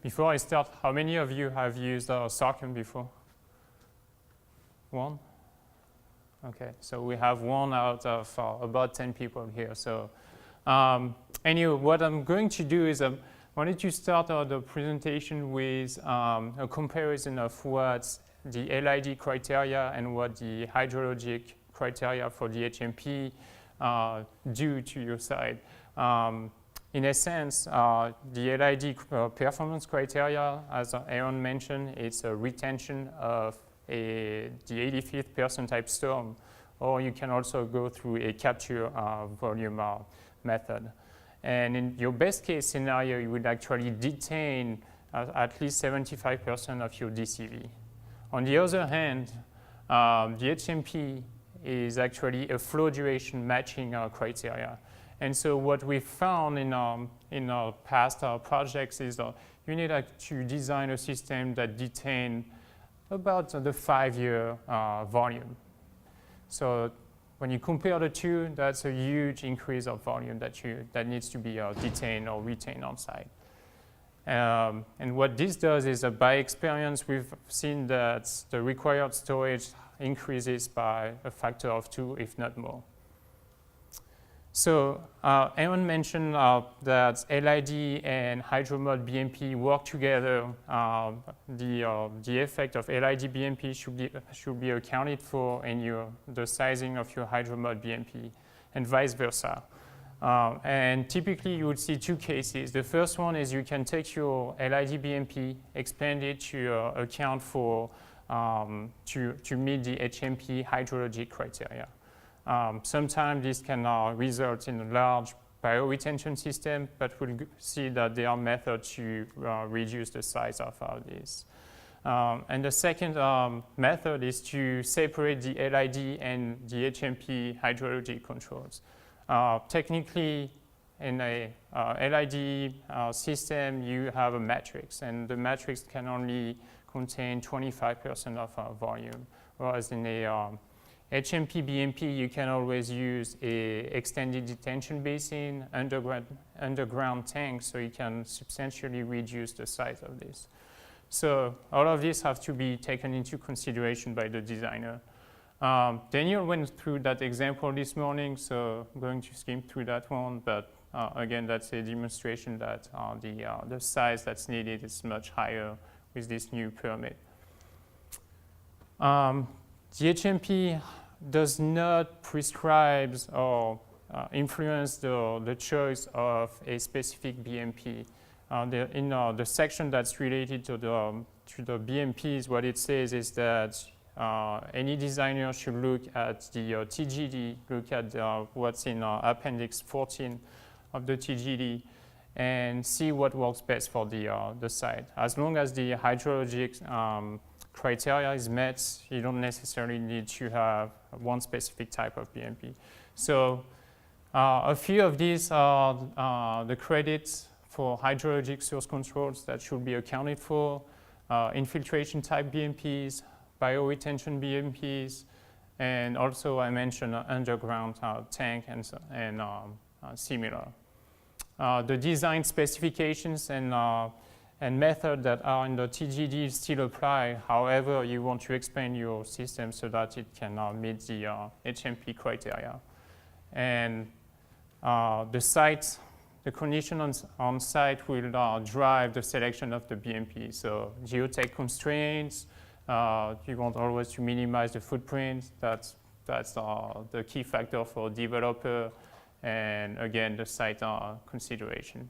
Before I start, how many of you have used Sarcom before? One? Okay, so we have one out of about 10 people here. So anyway, what I'm going to do is I wanted to start the presentation with a comparison of what the LID criteria and what the hydrologic criteria for the HMP do to your site. In essence, the LID performance criteria, as Aaron mentioned, it's a retention of the 85th percentile storm, or you can also go through a capture volume method. And in your best case scenario, you would actually detain at least 75% of your DCV. On the other hand, the HMP is actually a flow duration matching criteria. And so what we found in our past projects is you need to design a system that detain about the 5-year volume. So when you compare the two, that's a huge increase of volume that needs to be detained or retained on site. And what this does is by experience, we've seen that the required storage increases by a factor of 2, if not more. So Aaron mentioned that LID and hydromod BMP work together. The effect of LID BMP should be accounted for in the sizing of your hydromod BMP, and vice versa. And typically you would see two cases. The first one is you can take your LID BMP, expand it to account for to meet the HMP hydrologic criteria. Sometimes this can result in a large bioretention system, but we'll see that there are methods to reduce the size of this. And the second method is to separate the LID and the HMP hydrologic controls. Technically, in a LID system, you have a matrix, and the matrix can only contain 25% of volume, whereas in a HMP BMP, you can always use a extended detention basin, underground tank, so you can substantially reduce the size of this. So all of this have to be taken into consideration by the designer. Daniel went through that example this morning, so I'm going to skim through that one, but again, that's a demonstration that the size that's needed is much higher with this new permit. The HMP does not prescribe or influence the choice of a specific BMP. In the section that's related to the BMPs, what it says is that any designer should look at the TGD, look at what's in Appendix 14 of the TGD, and see what works best for the site. As long as the hydrologic criteria is met, you don't necessarily need to have one specific type of BMP. So a few of these are the credits for hydrologic source controls that should be accounted for, infiltration type BMPs, bioretention BMPs, and also I mentioned underground tank and similar. The design specifications and method that are in the TGD still apply. However, you want to expand your system so that it can meet the HMP criteria. And the condition on site will drive the selection of the BMP. So geotech constraints, you want always to minimize the footprint. That's the key factor for developer. And again, the site consideration.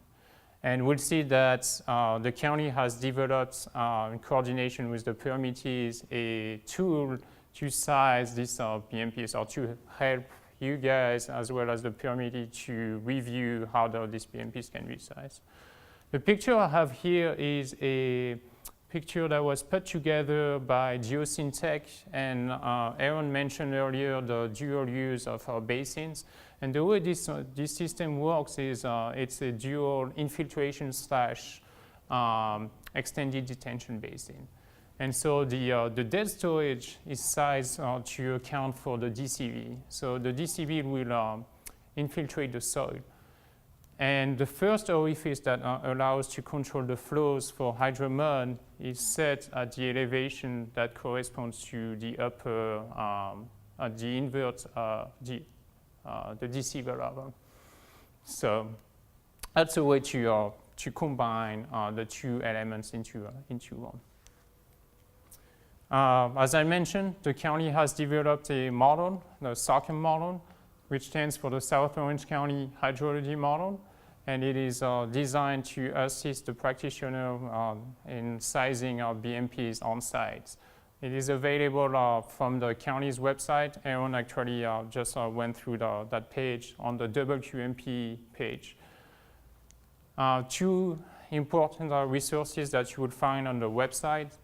And we'll see that the county has developed, in coordination with the permittees, a tool to size these BMPs, or to help you guys as well as the permittee to review how these BMPs can be sized. The picture I have here is a picture that was put together by Geosyntech, and Aaron mentioned earlier the dual use of our basins. And the way this system works is it's a dual infiltration / extended detention basin. And so the dead storage is sized to account for the DCV. So the DCV will infiltrate the soil. And the first orifice that allows to control the flows for hydromud is set at the elevation that corresponds to the upper, the invert, the DC level. So that's a way to combine the two elements into one. As I mentioned, the county has developed a model, the SARCM model, which stands for the South Orange County Hydrology Model, and it is designed to assist the practitioner in sizing of BMPs on site. It is available from the county's website. Aaron actually just went through that page on the WQMP page. Two important resources that you would find on the website.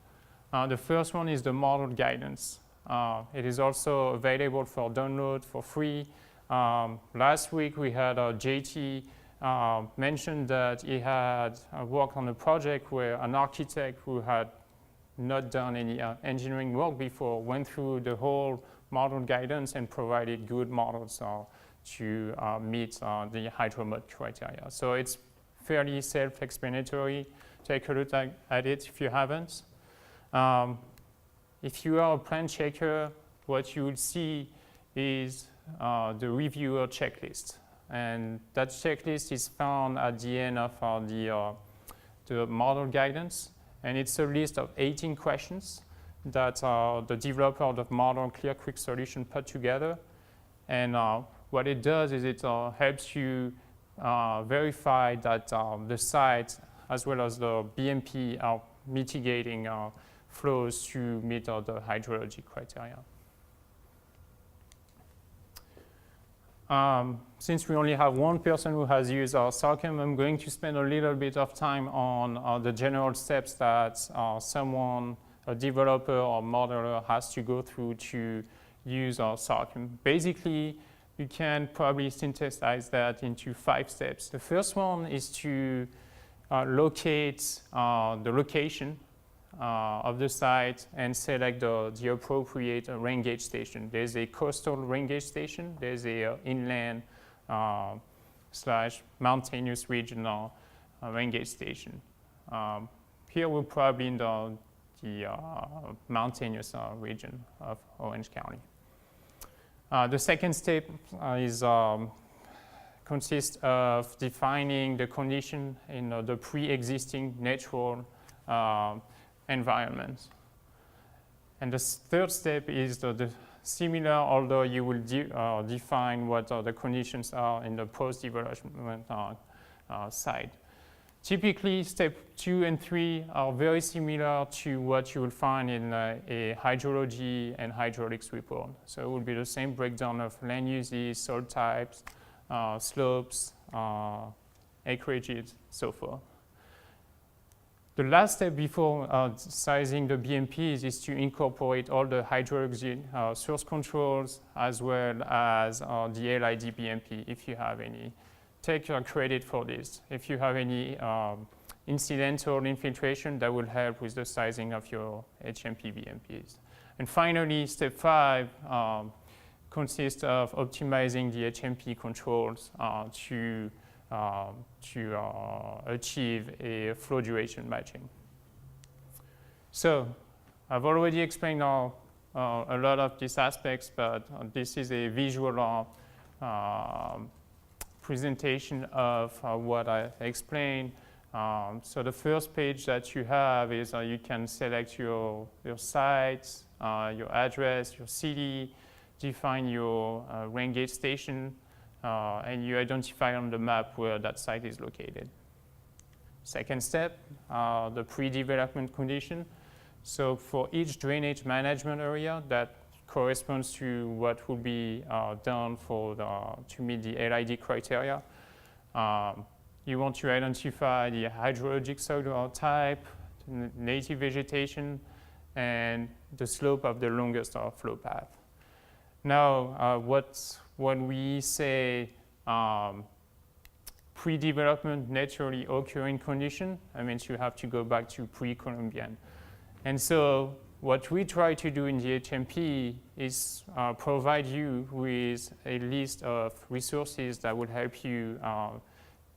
The first one is the model guidance. It is also available for download for free. Last week we had JT mentioned that he had worked on a project where an architect who had not done any engineering work before went through the whole model guidance and provided good models to meet the hydromud criteria. So it's fairly self-explanatory. Take a look at it if you haven't. If you are a plan checker, what you will see is the reviewer checklist. And that checklist is found at the end of the model guidance. And it's a list of 18 questions that the developer of the model Clear Creek Solution put together. And what it does is it helps you verify that the site as well as the BMP are mitigating flows to meet the hydrologic criteria. Since we only have one person who has used our SARCM, I'm going to spend a little bit of time on the general steps that someone, a developer or modeler, has to go through to use our SARCM. Basically, you can probably synthesize that into 5 steps. The first one is to locate the location of the site and select the appropriate rain gauge station. There's a coastal rain gauge station. There's a inland / mountainous regional rain gauge station. Here we're probably in the mountainous region of Orange County. The second step consists of defining the condition in the pre-existing natural environment. And the third step is the similar, although you will define what the conditions are in the post-development side. Typically, step 2 and 3 are very similar to what you will find in a hydrology and hydraulics report. So it will be the same breakdown of land uses, soil types, slopes, acreages, so forth. The last step before sizing the BMPs is to incorporate all the hydrology source controls as well as the LID BMP if you have any. Take your credit for this. If you have any incidental infiltration, that will help with the sizing of your HMP BMPs. And finally, step 5 consists of optimizing the HMP controls to achieve a flow duration matching. So I've already explained a lot of these aspects, but this is a visual presentation of what I explained. So the first page that you have is you can select your sites, your address, your city, define your rain gauge station, and you identify on the map where that site is located. Second step, the pre-development condition. So for each drainage management area that corresponds to what will be done to meet the LID criteria, you want to identify the hydrologic soil type, native vegetation, and the slope of the longest flow path. Now, when we say pre-development naturally occurring condition, I mean you have to go back to pre-Columbian. And so what we try to do in the HMP is provide you with a list of resources that will help you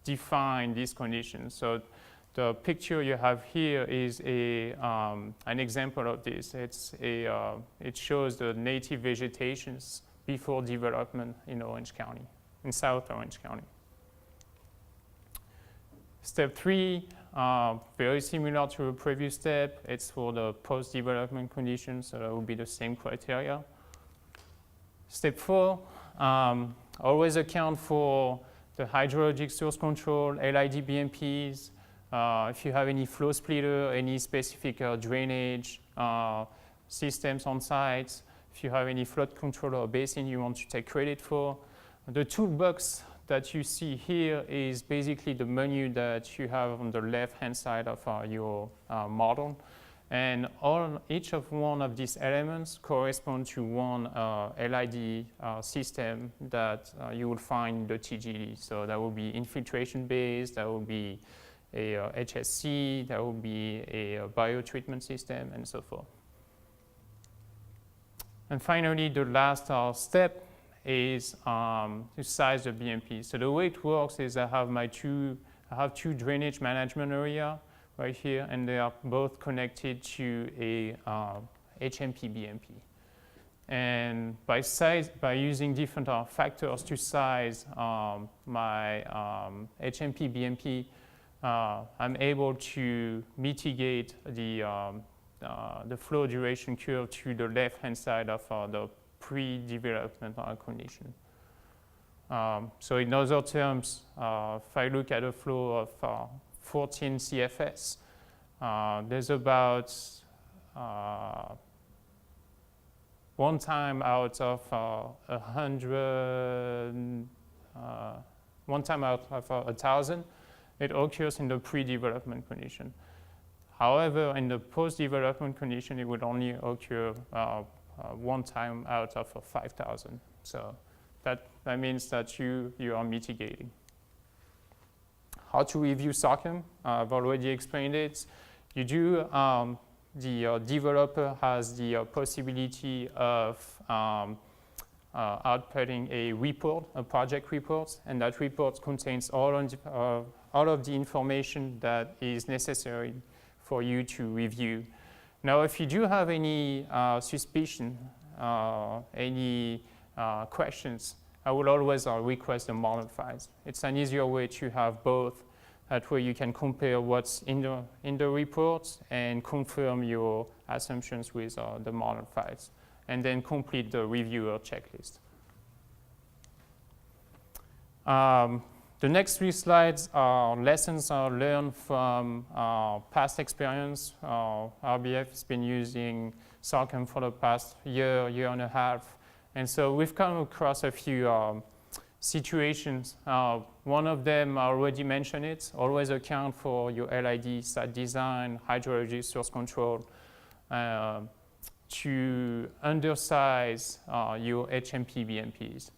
define these conditions. So the picture you have here is an example of this. It shows the native vegetations before development in Orange County, in South Orange County. Step 3, very similar to the previous step. It's for the post-development conditions, so that would be the same criteria. Step 4, always account for the hydrologic source control, LID BMPs. If you have any flow splitter, any specific drainage systems on site, if you have any flood control or basin you want to take credit for. The toolbox that you see here is basically the menu that you have on the left-hand side of your model. And each of one of these elements correspond to one LID system that you will find in the TGD. So that will be infiltration-based, that will be a HSC, that will be a biotreatment system, and so forth. And finally, the last step is to size the BMP. So the way it works is I have two drainage management area right here, and they are both connected to a HMP BMP. And by using different factors to size my HMP BMP, I'm able to mitigate the flow duration curve to the left-hand side of the pre-development condition. So in other terms, if I look at a flow of 14 CFS, there's about 1 time out of 100, 1 time out of 1,000, it occurs in the pre-development condition. However, in the post-development condition, it would only occur 1 time out of 5,000. So that means that you are mitigating. How to review SOCM? I've already explained it. You do, the developer has the possibility of outputting a report, a project report, and that report contains all of the information that is necessary for you to review. Now, if you do have any suspicion, any questions, I will always request the model files. It's an easier way to have both. That way you can compare what's in the report and confirm your assumptions with the model files, and then complete the reviewer checklist. The next 3 slides are lessons learned from past experience. RBF has been using SOCM for the past year and a half. And so we've come across a few situations. One of them, I already mentioned it, always account for your LID, site design, hydrology, source control, to undersize your HMP BMPs.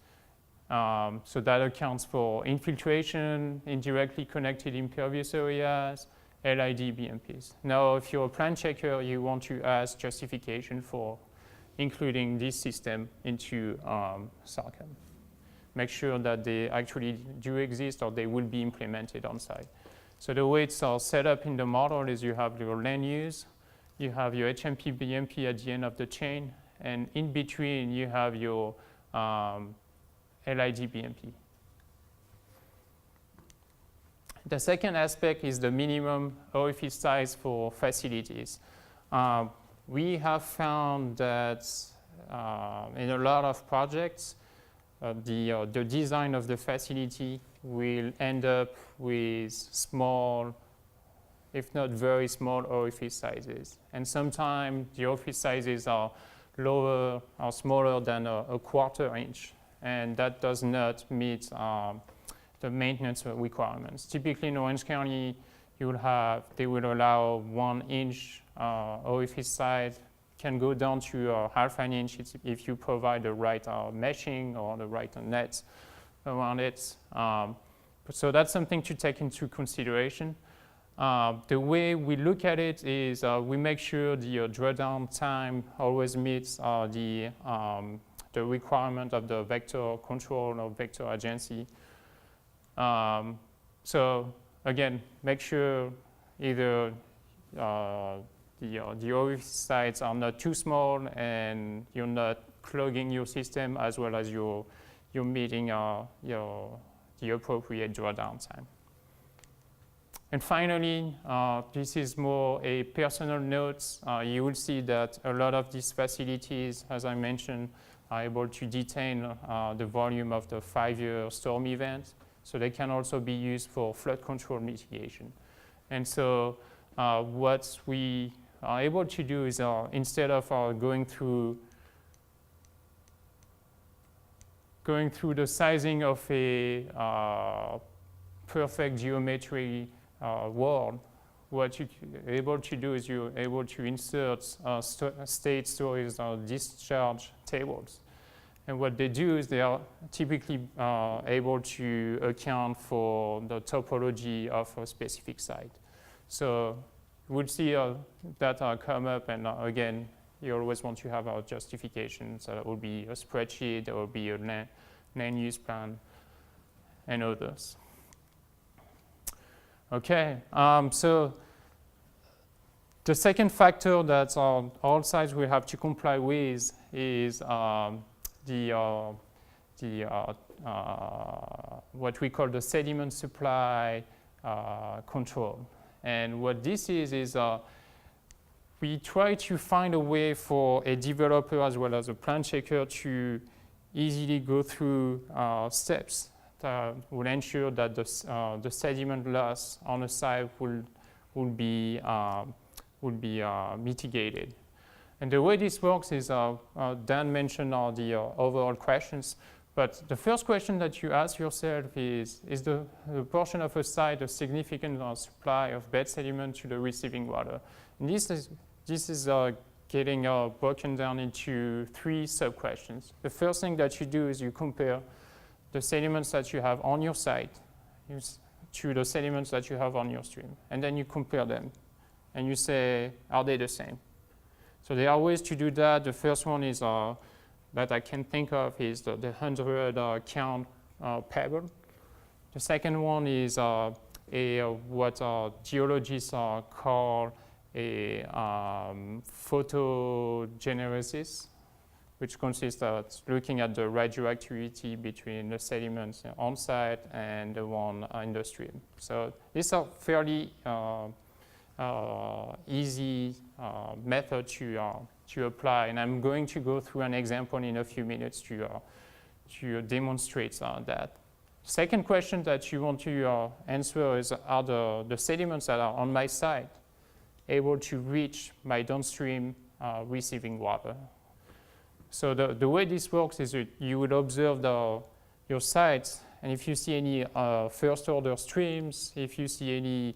So that accounts for infiltration, indirectly connected impervious areas, LID BMPs. Now, if you're a plan checker, you want to ask justification for including this system into SOCM. Make sure that they actually do exist or they will be implemented on site. So the way it's set up in the model is you have your land use, you have your HMP BMP at the end of the chain, and in between you have your LID BMP. The second aspect is the minimum orifice size for facilities. We have found that in a lot of projects, the design of the facility will end up with small, if not very small, orifice sizes. And sometimes the orifice sizes are lower or smaller than a 1/4 inch. And that does not meet the maintenance requirements. Typically in Orange County, they will allow 1 inch orifice size, can go down to 1/2 an inch if you provide the right meshing or the right net around it. So that's something to take into consideration. The way we look at it is we make sure the drawdown time always meets the requirement of the vector control or vector agency. So again, make sure either the orifice sites are not too small and you're not clogging your system, as well as you're meeting the appropriate drawdown time. And finally, this is more a personal note. You will see that a lot of these facilities, as I mentioned, are able to detain the volume of the 5-year storm event. So they can also be used for flood control mitigation. And so what we are able to do is instead of going through the sizing of a perfect geometry world, what you're able to do is you're able to insert state storage discharge tables. And what they do is they are typically able to account for the topology of a specific site. So we'll see that come up, and again, you always want to have a justification. So that will be a spreadsheet, there will be a land use plan, and others. Okay, so the second factor that all sites will have to comply with is what we call the sediment supply control. And what this is we try to find a way for a developer as well as a plan checker to easily go through steps that will ensure that the sediment loss on a site will be mitigated. And the way this works is, Dan mentioned all the overall questions, but the first question that you ask yourself is the portion of a site a significant supply of bed sediment to the receiving water? And this is getting broken down into 3 sub-questions. The first thing that you do is you compare the sediments that you have on your site to the sediments that you have on your stream. And then you compare them. And you say, are they the same? So there are ways to do that. The first one is that I can think of is the 100 count pebble. The second one is what geologists call a photogenesis, which consists of looking at the radioactivity between the sediments on site and the one in the stream. So these are fairly easy method to apply, and I'm going to go through an example in a few minutes to demonstrate that. Second question that you want to answer is, are the sediments that are on my site able to reach my downstream receiving water? So the way this works is you would observe your sites, and if you see any first order streams, if you see any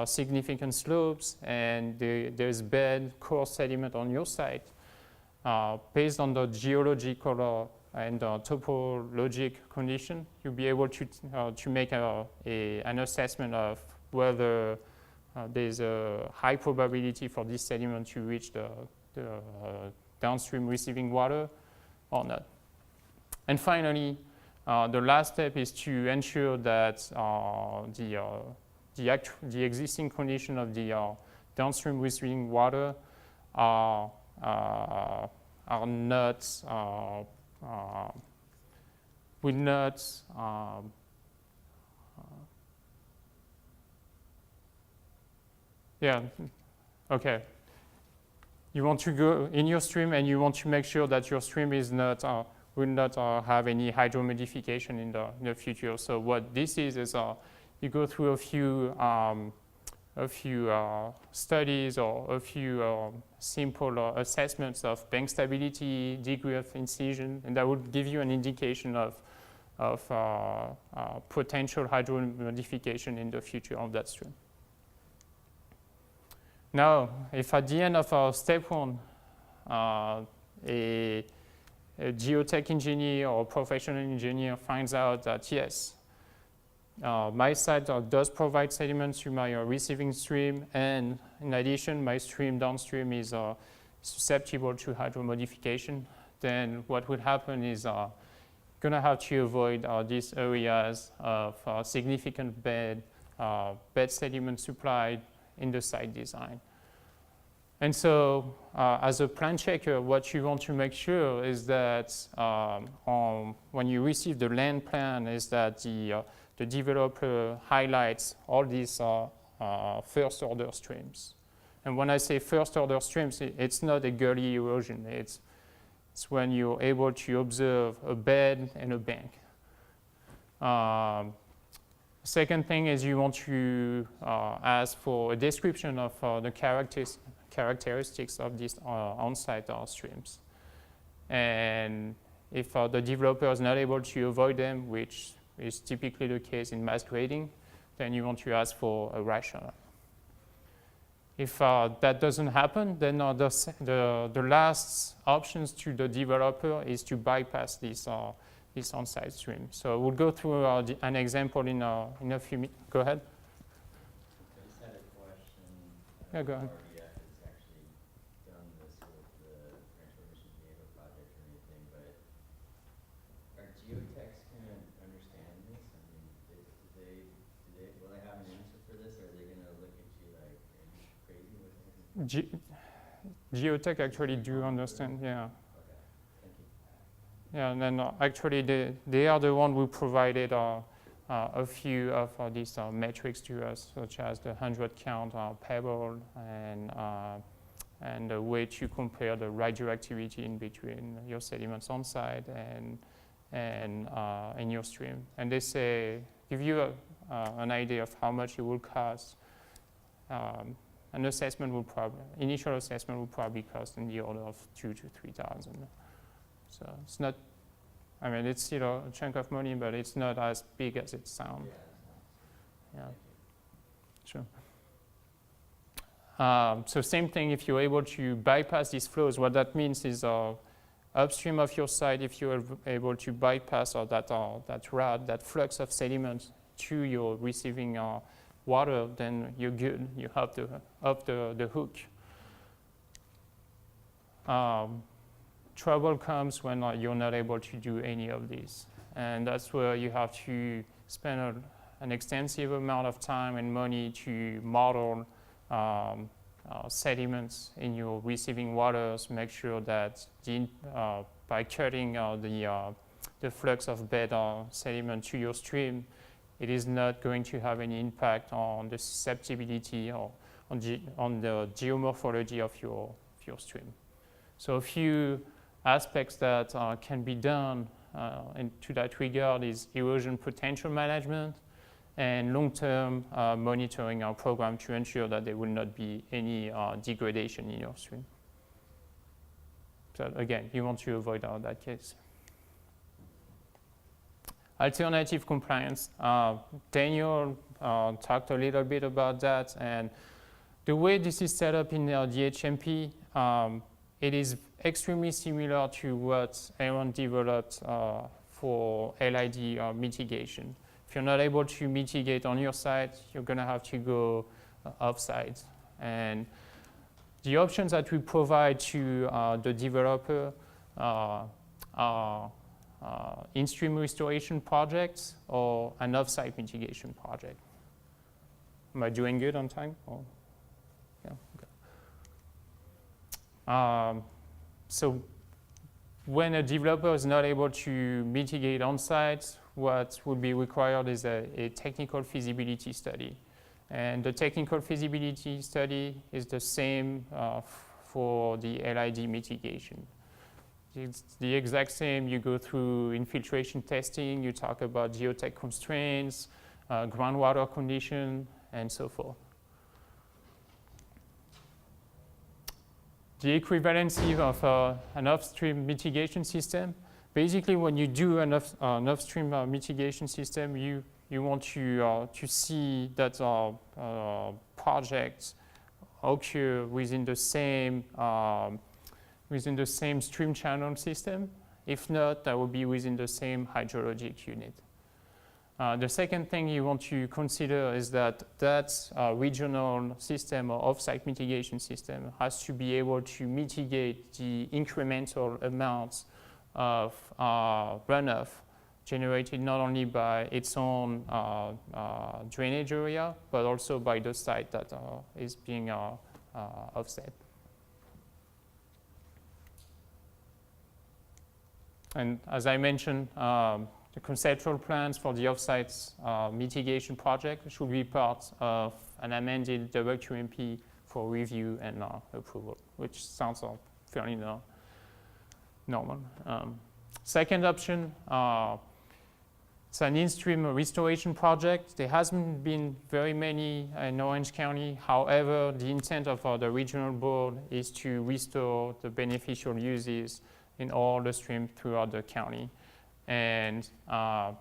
significant slopes, and there's bed core sediment on your site, based on the geological and topologic condition, you'll be able to make an assessment of whether there's a high probability for this sediment to reach the downstream receiving water or not. And finally, the last step is to ensure that the existing condition of the downstream receiving water are not will not yeah, okay. You want to go in your stream and you want to make sure that your stream is not will not have any hydromodification in the future. So what this is you go through a few studies or a few simple assessments of bank stability, degree of incision, and that would give you an indication of potential hydromodification in the future of that stream. Now, if at the end of step 1, a geotech engineer or professional engineer finds out that yes, my site does provide sediments to my receiving stream, and in addition, my stream downstream is susceptible to hydromodification, then what would happen is going to have to avoid these areas of significant bed sediment supply in the site design. And so as a plan checker, what you want to make sure is that when you receive the land plan is that the developer highlights all these first order streams. And when I say first order streams, it's not a gully erosion. It's when you're able to observe a bed and a bank. Second thing is you want to ask for a description of the characteristics of these on-site streams. And if the developer is not able to avoid them, which is typically the case in mass grading, then you want to ask for a rationale. If that doesn't happen, then the last options to the developer is to bypass this on-site stream. So we'll go through an example in a few minutes. Go ahead. I just had a question. Yeah, go ahead. RDF has actually done this with the Transformation Diego project or anything, but are geotechs going to understand this? I mean, will they have an answer for this, or are they going to look at you like, are you crazy with this? Geotech actually do understand, yeah. Okay, thank you. Yeah, and then actually they are the one who provided a few of these metrics to us, such as the 100 count pebble and the way to compare the radioactivity in between your sediments on site and in your stream. And they say, give you an idea of how much it will cost. An assessment will initial assessment will probably cost in the order of $2,000 to $3,000. So it's not, I mean, it's still a chunk of money, but it's not as big as it sounds. Yeah, sure. So same thing, if you're able to bypass these flows, what that means is upstream of your site, if you're able to bypass that route, that flux of sediment to your receiving water, then you're good. You have the hook. Trouble comes when you're not able to do any of these. And that's where you have to spend an extensive amount of time and money to model sediments in your receiving waters, make sure that by cutting the flux of bed sediment to your stream, it is not going to have any impact on the susceptibility or on the geomorphology of your stream. So a few aspects that can be done to that regard is erosion potential management and long-term monitoring our program to ensure that there will not be any degradation in your stream. So again, you want to avoid that case. Alternative compliance. Daniel talked a little bit about that, and the way this is set up in DHMP, it is extremely similar to what Aaron developed for LID mitigation. If you're not able to mitigate on your site, you're going to have to go off-site. And the options that we provide to the developer are in-stream restoration projects or an off-site mitigation project. Am I doing good on time? Or? Yeah, okay. So when a developer is not able to mitigate on-site, what would be required is a technical feasibility study. And the technical feasibility study is the same for the LID mitigation. It's the exact same. You go through infiltration testing, you talk about geotech constraints, groundwater condition, and so forth. The equivalency of an upstream mitigation system, basically when you do an upstream mitigation system, you want to see that projects occur within the same stream channel system. If not, that will be within the same hydrologic unit. The second thing you want to consider is that regional system or off-site mitigation system has to be able to mitigate the incremental amounts of runoff generated not only by its own drainage area, but also by the site that is being offset. And as I mentioned, the conceptual plans for the offsite mitigation project should be part of an amended WQMP for review and approval, which sounds fairly normal. Second option, it's an in-stream restoration project. There hasn't been very many in Orange County. However, the intent of the regional board is to restore the beneficial uses in all the streams throughout the county. And I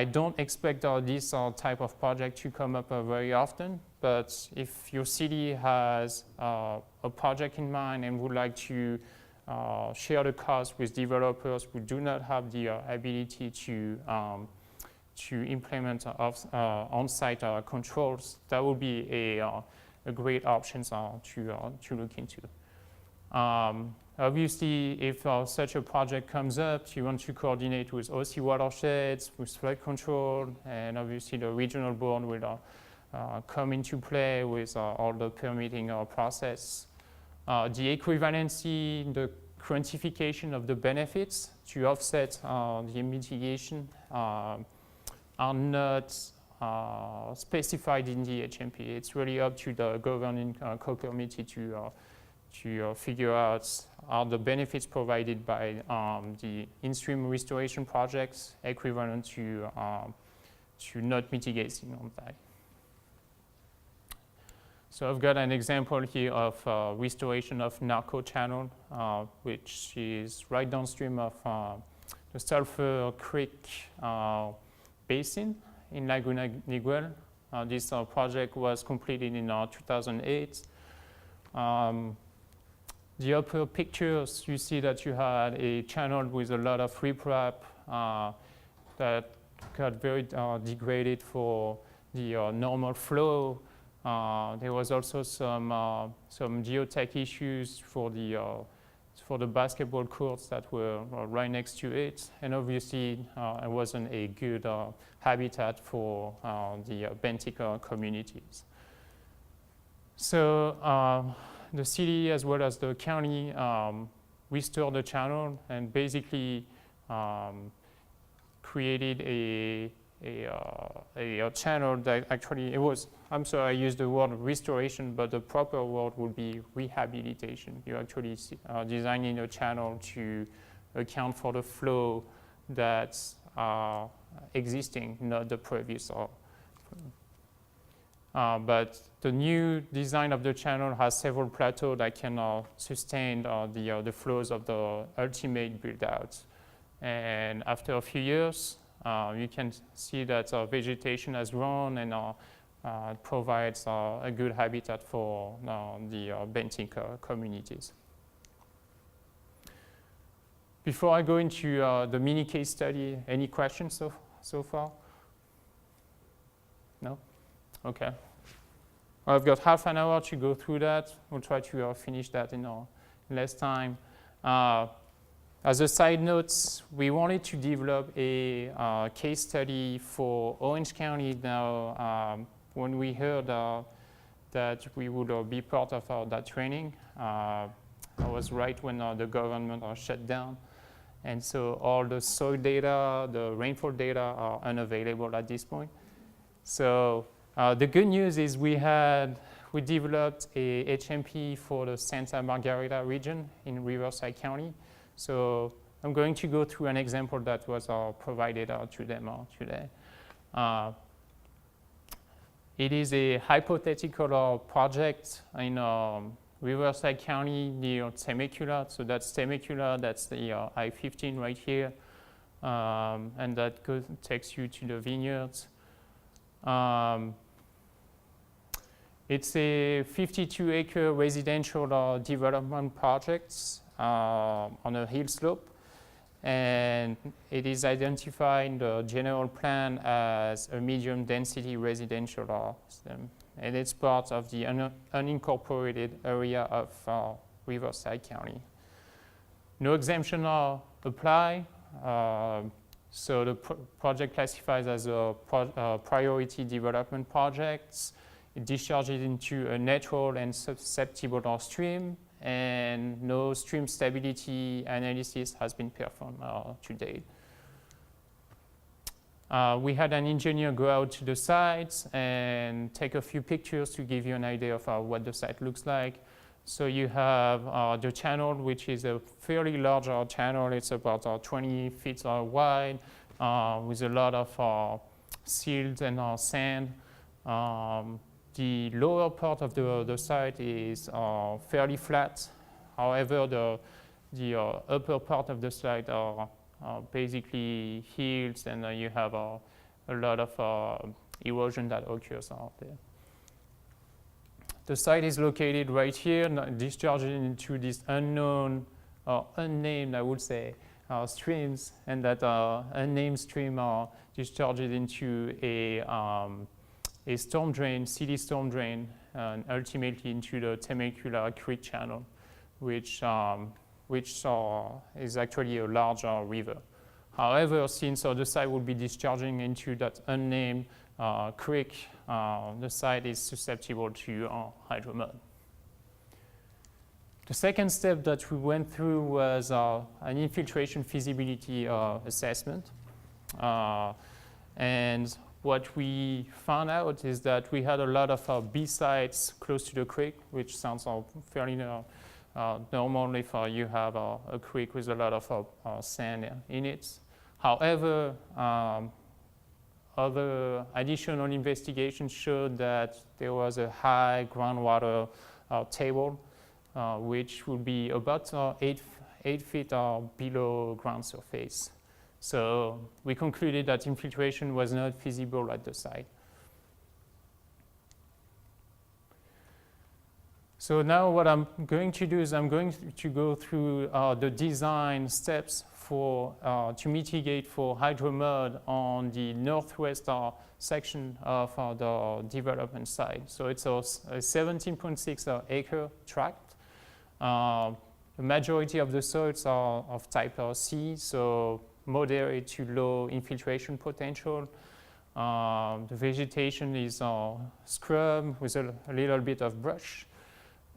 don't expect this type of project to come up very often, but if your city has a project in mind and would like to share the cost with developers who do not have the ability to implement on-site controls, that would be a great option to look into. Obviously, if such a project comes up, you want to coordinate with OC watersheds, with flood control, and obviously the regional board will come into play with all the permitting process. The equivalency, the quantification of the benefits to offset the mitigation are not specified in the HMP. It's really up to the governing co-committee to figure out are the benefits provided by the in-stream restoration projects equivalent to not mitigating on that. So I've got an example here of restoration of Narco Channel, which is right downstream of the Sulphur Creek basin in Laguna Niguel. This project was completed in 2008. The upper pictures, you see that you had a channel with a lot of riprap that got very degraded for the normal flow. There was also some geotech issues for the basketball courts that were right next to it, and obviously it wasn't a good habitat for the benthic communities. So the city as well as the county restored the channel and basically created a channel that actually it was, I'm sorry I used the word restoration, but the proper word would be rehabilitation. You're actually designing a channel to account for the flow that's existing, not the previous. But the new design of the channel has several plateaus that can sustain the flows of the ultimate build-out. And after a few years, you can see that vegetation has grown and provides a good habitat for the benthic communities. Before I go into the mini case study, any questions so far? No? Okay. I've got half an hour to go through that. We'll try to finish that in less time. As a side note, we wanted to develop a case study for Orange County now. When we heard that we would be part of that training, I was right when the government shut down. And so all the soil data, the rainfall data are unavailable at this point. So the good news is we developed a HMP for the Santa Margarita region in Riverside County. So I'm going to go through an example that was provided to them today. It is a hypothetical project in Riverside County near Temecula. So that's Temecula, that's the I-15 right here. And that takes you to the vineyards. It's a 52-acre residential development project on a hill slope, and it is identified in the general plan as a medium density residential system, and it's part of the unincorporated area of Riverside County. No exemption apply So the project classifies as a priority development projects. It discharges into a natural and susceptible stream, and no stream stability analysis has been performed to date. We had an engineer go out to the site and take a few pictures to give you an idea of what the site looks like. So you have the channel, which is a fairly large channel. It's about 20 feet wide with a lot of silt and sand. The lower part of the site is fairly flat. However, the upper part of the site are basically hills, and you have a lot of erosion that occurs out there. The site is located right here, discharging into this unknown, unnamed, I would say, streams, and that unnamed stream are discharged into a storm drain, city storm drain, and ultimately into the Temecula Creek channel, which is actually a larger river. However, since the site will be discharging into that unnamed creek, the site is susceptible to hydromud. The second step that we went through was an infiltration feasibility assessment. And what we found out is that we had a lot of B sites close to the creek, which sounds fairly normal if you have a creek with a lot of sand in it. However, other additional investigations showed that there was a high groundwater table, which would be about 8 feet below ground surface. So we concluded that infiltration was not feasible at the site. So now what I'm going to do is I'm going to go through the design steps to mitigate for hydromud on the northwest section of the development site. So it's a 17.6 acre tract. The majority of the soils are of type C, so moderate to low infiltration potential. The vegetation is scrub with a little bit of brush.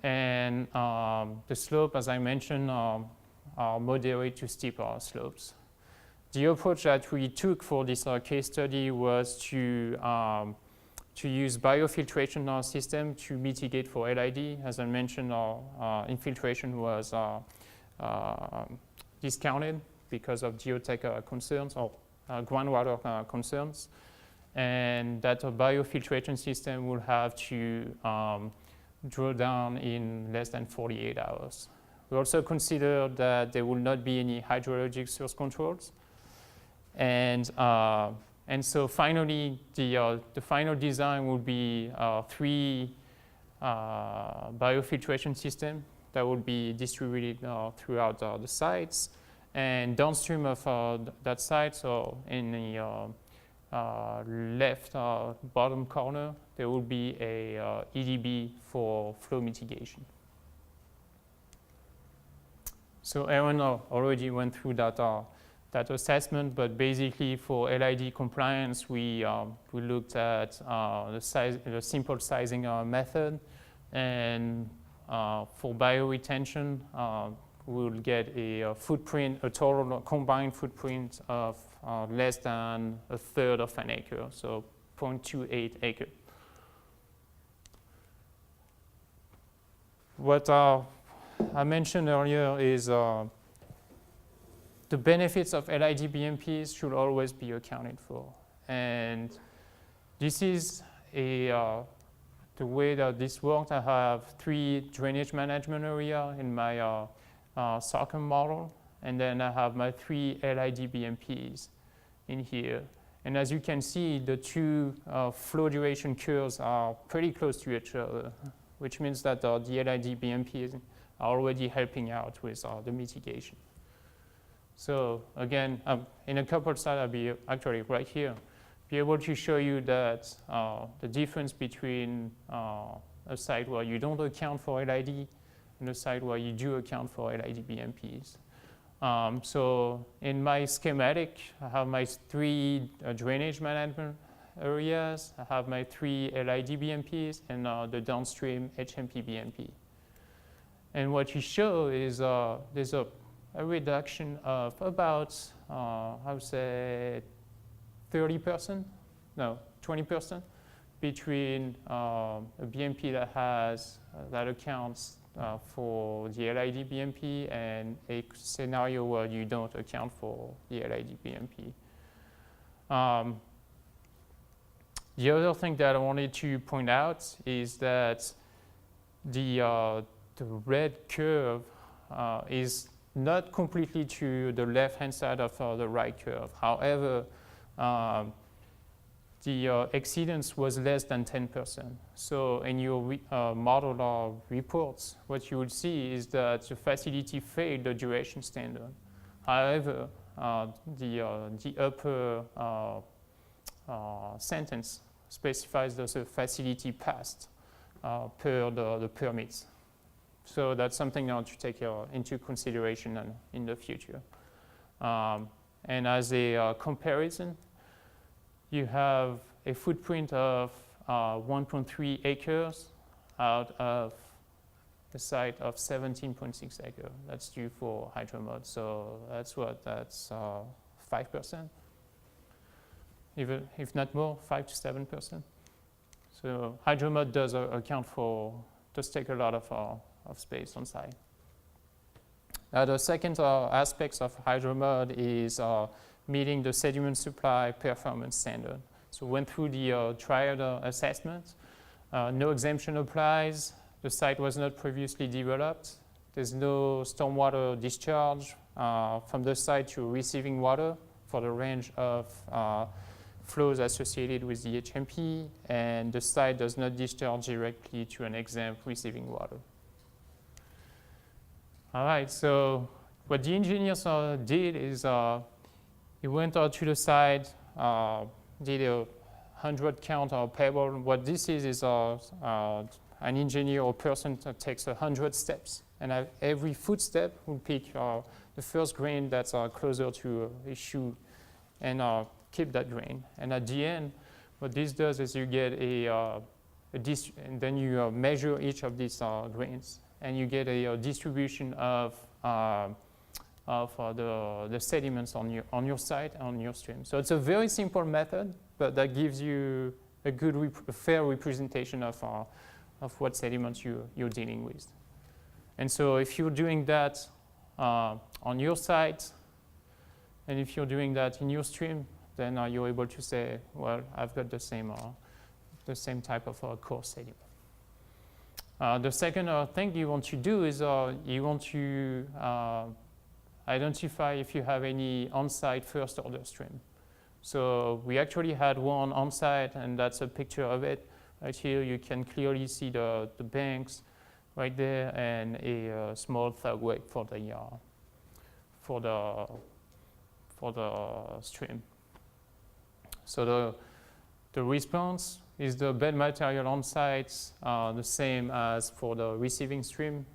And the slope, as I mentioned, are moderate to steep slopes. The approach that we took for this case study was to use biofiltration system to mitigate for LID. As I mentioned, infiltration was discounted because of geotech concerns or groundwater concerns, and that a biofiltration system will have to draw down in less than 48 hours. We also considered that there will not be any hydrologic source controls. And so finally, the final design will be 3 biofiltration systems that will be distributed throughout the sites. And downstream of that site, so in the left bottom corner, there will be a EDB for flow mitigation. So Aaron already went through that assessment, but basically for LID compliance, we looked at the simple sizing method, and for bioretention, we'll get a total combined footprint of less than a third of an acre, so 0.28 acre. What I mentioned earlier is the benefits of LID BMPs should always be accounted for. And this is the way that this works. I have 3 drainage management areas in my SARCM model, and then I have my 3 LID BMPs in here. And as you can see, the 2 flow duration curves are pretty close to each other, which means that the LID BMPs are already helping out with the mitigation. So again, in a couple of slides, I'll be actually right here, be able to show you that the difference between a site where you don't account for LID and a site where you do account for LID BMPs. So in my schematic, I have my 3 drainage management areas. I have my 3 LID BMPs and the downstream HMP BMP. And what you show is there's a reduction of about, I would say, 30%, no, 20% between a BMP that accounts for the LID BMP and a scenario where you don't account for the LID BMP. The other thing that I wanted to point out is that the red curve is not completely to the left-hand side of the right curve. However, the exceedance was less than 10%. So in your model reports, what you will see is that the facility failed the duration standard. However, the upper sentence specifies that the facility passed per the permits. So that's something to take into consideration in the future. And as a comparison, you have a footprint of 1.3 acres out of the site of 17.6 acres. That's due for hydromod. So that's 5%, even if not more, 5 to 7%. So hydromod does take a lot of space on site. The second aspect of hydromod is meeting the sediment supply performance standard. So we went through the triad assessment. No exemption applies. The site was not previously developed. There's no stormwater discharge from the site to receiving water for the range of flows associated with the HMP, and the site does not discharge directly to an exempt receiving water. All right, so what the engineers did is he went out to the site, did a 100 count pebble. What this is an engineer or person that takes 100 steps, and every footstep will pick the first grain that's closer to a shoe and keep that grain. And at the end, what this does is you get and then you measure each of these grains, and you get a distribution of the sediments on your site, on your stream. So it's a very simple method, but that gives you a fair representation of what sediments you're dealing with. And so if you're doing that on your site, and if you're doing that in your stream, then you're able to say, well, I've got the same type of core sediment. The second thing you want to do is you want to identify if you have any on-site first-order stream. So we actually had one on-site, and that's a picture of it. Right here, you can clearly see the banks right there, and a small tug wake for the stream. So the response is the bed material on site the same as for the receiving stream.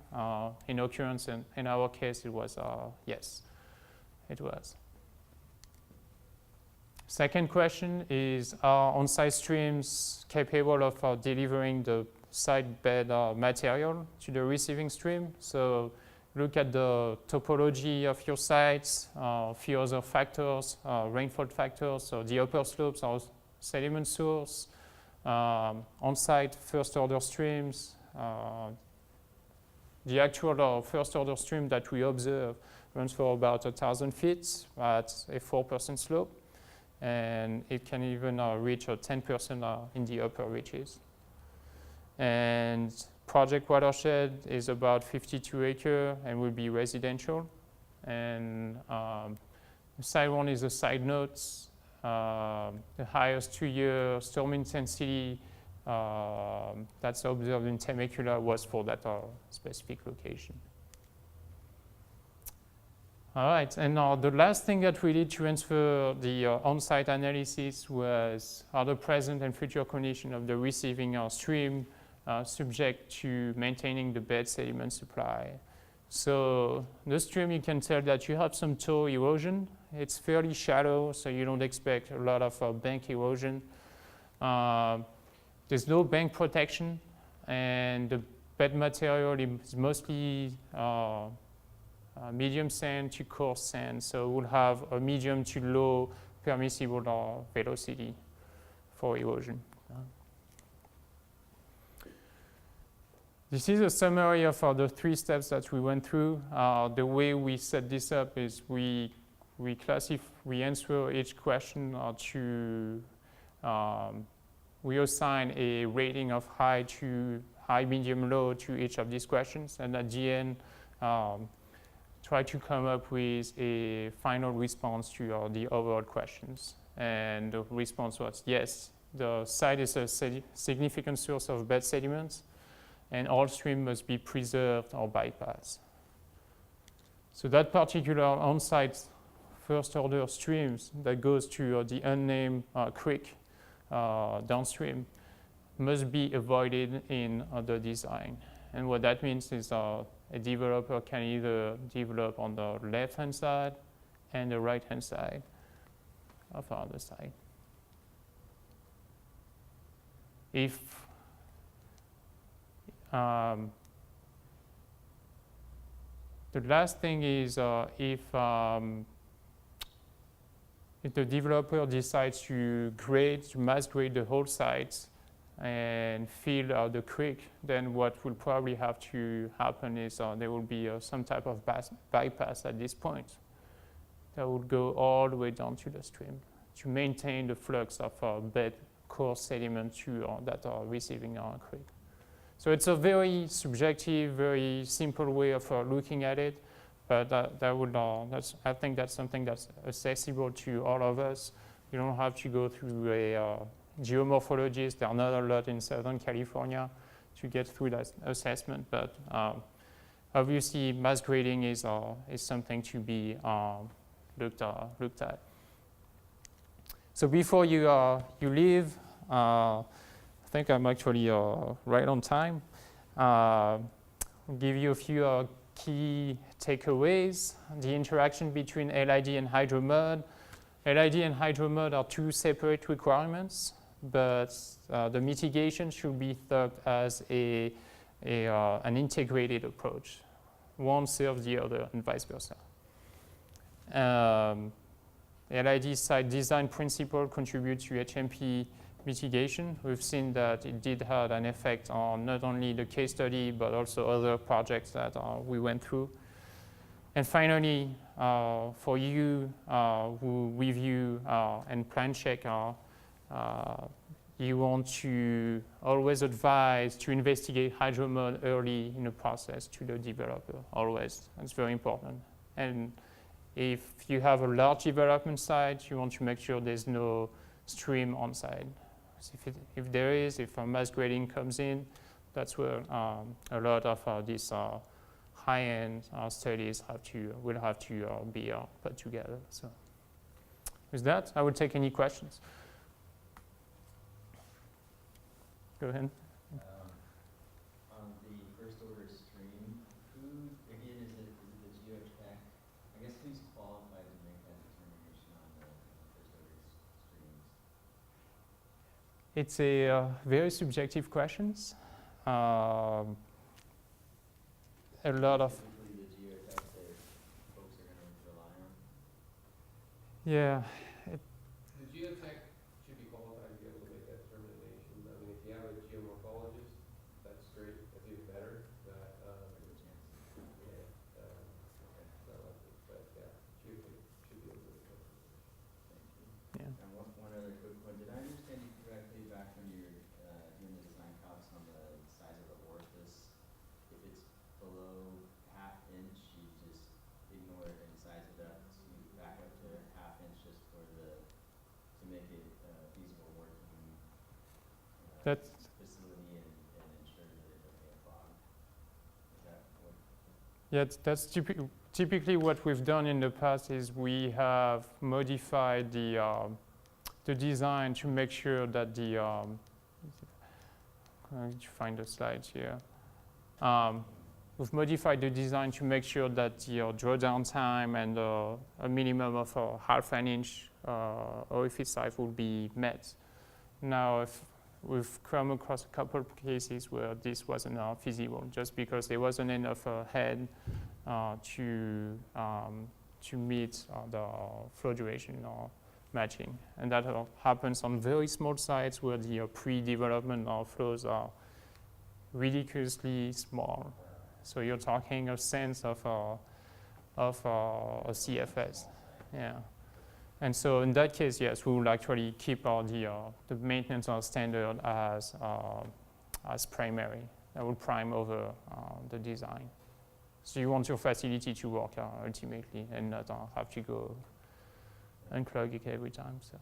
In occurrence, in our case, it was yes, it was. Second question is, are on-site streams capable of delivering the site bed material to the receiving stream? So look at the topology of your sites, a few other factors, rainfall factors. So the upper slopes are sediment source, on-site first-order streams. The actual first-order stream that we observe runs for about 1,000 feet at a 4% slope, and it can even reach 10% in the upper reaches. And project watershed is about 52 acres and will be residential. And side one is a side note. The highest 2-year storm intensity that's observed in Temecula was for that specific location. All right, and the last thing that we did to transfer the on-site analysis was are the present and future condition of the receiving stream subject to maintaining the bed sediment supply. So the stream, you can tell that you have some toe erosion. It's fairly shallow, so you don't expect a lot of bank erosion. There's no bank protection, and the bed material is mostly medium sand to coarse sand, so we'll have a medium to low permissible velocity for erosion. This is a summary of the 3 steps that we went through. The way we set this up is we answer each question we assign a rating of high, medium, low to each of these questions, and at the end, try to come up with a final response to the overall questions. And the response was yes, the site is a significant source of bed sediments, and all stream must be preserved or bypassed. So that particular on-site first-order streams that goes to the unnamed creek downstream must be avoided in the design. And what that means is a developer can either develop on the left-hand side and the right-hand side of the other side. If the last thing is if the developer decides to mass grade the whole site and fill the creek, then what will probably have to happen is there will be some type of bypass at this point that will go all the way down to the stream to maintain the flux of bed coarse sediment that are receiving our creek. So it's a very subjective, very simple way of looking at it, but I think that's something that's accessible to all of us. You don't have to go through a geomorphologist. There are not a lot in Southern California to get through that assessment, but obviously mass grading is something to be looked at. So before you leave, I think I'm actually right on time. I'll give you a few key takeaways. The interaction between LID and hydromud. LID and hydromud are 2 separate requirements, but the mitigation should be thought as an integrated approach. One serves the other and vice versa. LID site design principle contributes to HMP mitigation. We've seen that it did have an effect on not only the case study, but also other projects that we went through. And finally, for you who review and plan check, you want to always advise to investigate hydromud early in the process to the developer, always. That's very important. And if you have a large development site, you want to make sure there's no stream on site. If there is, if mass grading comes in, that's where a lot of these high-end studies will have to be put together. So with that, I will take any questions. Go ahead. On the first order stream, who, again, is it the geotech? I guess who's qualified to make that determination on the first order streams? It's a very subjective questions. A lot of typically the geotech that folks are going to rely on. Yeah. The geotech should be qualified to be able to make that determination. I mean, if you have a geomorphologist, that's great. That's even better. But geotech should be able to make that determination. Thank you. Yeah. And one other quick one. Did I understand you correctly back when you were doing the design calcs on the size of the orifice? If it's below ½ inch, you just ignore it and size it up to back up to ½ inch just to make it feasible working facility and ensure that it doesn't get clogged. Is that what? Yeah, that's typically what we've done in the past is we have modified the design to make sure that I need to find the slides here. we've modified the design to make sure that the drawdown time and a minimum of half an inch OFE size will be met. Now, if we've come across a couple of cases where this wasn't feasible, just because there wasn't enough head to meet the flow duration matching. And that happens on very small sites where the pre-development flows are ridiculously small. So you're talking a sense of a CFS. Yeah. And so in that case, yes, we will actually keep the maintenance standard as primary. That will prime over the design. So you want your facility to work ultimately and not have to go unclog it every time. So.